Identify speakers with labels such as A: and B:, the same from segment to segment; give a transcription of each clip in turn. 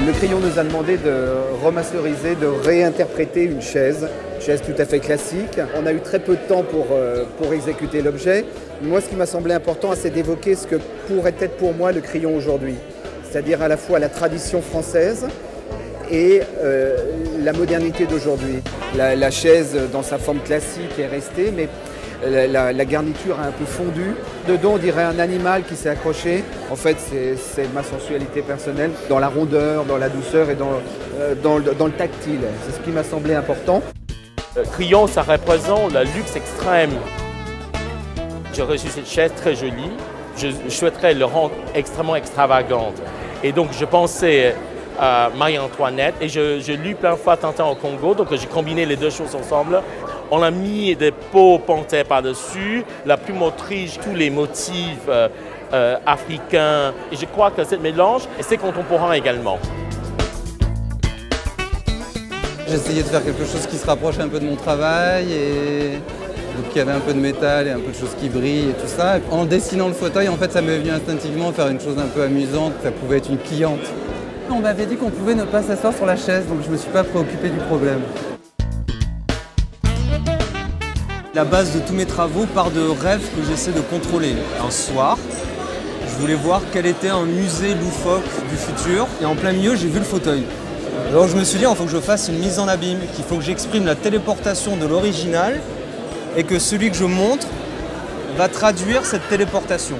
A: Le Crayon nous a demandé de remasteriser, de réinterpréter une chaise tout à fait classique. On a eu très peu de temps pour exécuter l'objet. Moi, ce qui m'a semblé important, c'est d'évoquer ce que pourrait être pour moi le Crayon aujourd'hui. C'est-à-dire à la fois la tradition française et la modernité d'aujourd'hui. La chaise, dans sa forme classique, est restée, mais la garniture a un peu fondu. Dedans, on dirait un animal qui s'est accroché. En fait, c'est ma sensualité personnelle, dans la rondeur, dans la douceur et dans le tactile. C'est ce qui m'a semblé important.
B: Crayon, ça représente le luxe extrême. J'ai reçu cette chaise très jolie. Je souhaiterais le rendre extrêmement extravagante. Et donc, je pensais à Marie-Antoinette et je l'ai plein de fois Tintin au Congo. Donc, j'ai combiné les deux choses ensemble. On a mis des peaux panthères par-dessus, la plume autriche, tous les motifs africains. Et je crois que ce mélange, c'est contemporain également.
C: J'essayais de faire quelque chose qui se rapproche un peu de mon travail et donc il y avait un peu de métal et un peu de choses qui brillent et tout ça. En dessinant le fauteuil, en fait, ça m'est venu instinctivement faire une chose un peu amusante. Ça pouvait être une cliente. On m'avait dit qu'on pouvait ne pas s'asseoir sur la chaise, donc je ne me suis pas préoccupé du problème.
D: La base de tous mes travaux part de rêves que j'essaie de contrôler. Un soir, je voulais voir quel était un musée loufoque du futur et en plein milieu, j'ai vu le fauteuil. Alors je me suis dit, il faut que je fasse une mise en abîme, qu'il faut que j'exprime la téléportation de l'original et que celui que je montre va traduire cette téléportation.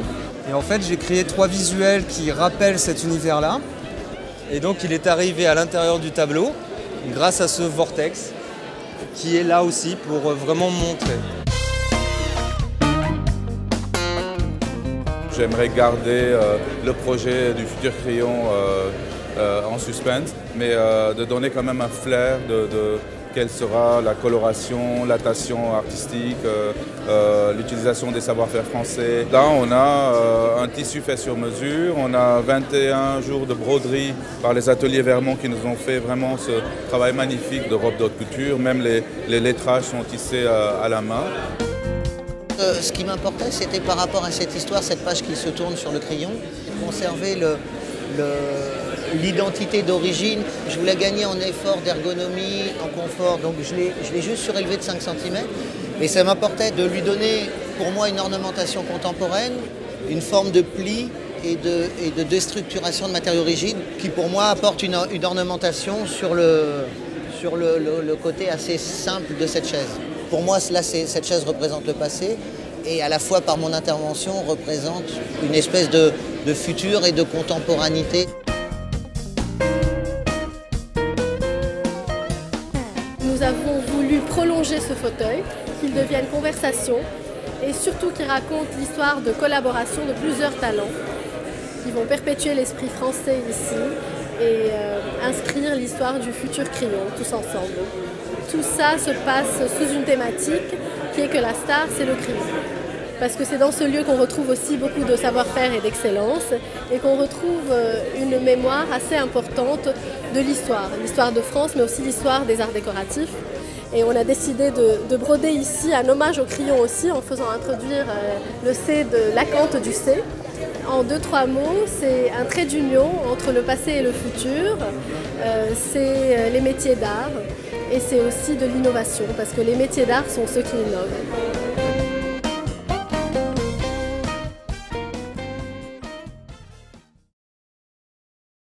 D: Et en fait, j'ai créé 3 visuels qui rappellent cet univers-là. Et donc, il est arrivé à l'intérieur du tableau grâce à ce vortex qui est là aussi pour vraiment montrer.
E: J'aimerais garder le projet du futur Crayon en suspense, mais de donner quand même un flair de quelle sera la coloration, l'attention artistique, l'utilisation des savoir-faire français. Là, on a un tissu fait sur mesure, on a 21 jours de broderie par les ateliers Vermont qui nous ont fait vraiment ce travail magnifique de robe d'haute couture. Même les lettrages sont tissés à la main.
F: Ce qui m'importait, c'était par rapport à cette histoire, cette page qui se tourne sur le crayon, conserver l'identité d'origine. Je voulais gagner en effort d'ergonomie, en confort, donc je l'ai juste surélevé de 5 cm. Et ça m'importait de lui donner, pour moi, une ornementation contemporaine, une forme de pli et de déstructuration de matériaux rigides, qui pour moi apporte une ornementation sur le côté assez simple de cette chaise. Pour moi, là, cette chaise représente le passé et à la fois par mon intervention représente une espèce de futur et de contemporanité.
G: Nous avons voulu prolonger ce fauteuil, qu'il devienne conversation et surtout qu'il raconte l'histoire de collaboration de plusieurs talents qui vont perpétuer l'esprit français ici et inscrire l'histoire du futur Crayon tous ensemble. Tout ça se passe sous une thématique qui est que la star, c'est le crayon. Parce que c'est dans ce lieu qu'on retrouve aussi beaucoup de savoir-faire et d'excellence et qu'on retrouve une mémoire assez importante de l'histoire de France, mais aussi l'histoire des arts décoratifs. Et on a décidé de broder ici un hommage au crayon aussi en faisant introduire le C de l'acanthe du C. En 2-3 mots, c'est un trait d'union entre le passé et le futur, c'est les métiers d'art et c'est aussi de l'innovation parce que les métiers d'art sont ceux qui innovent.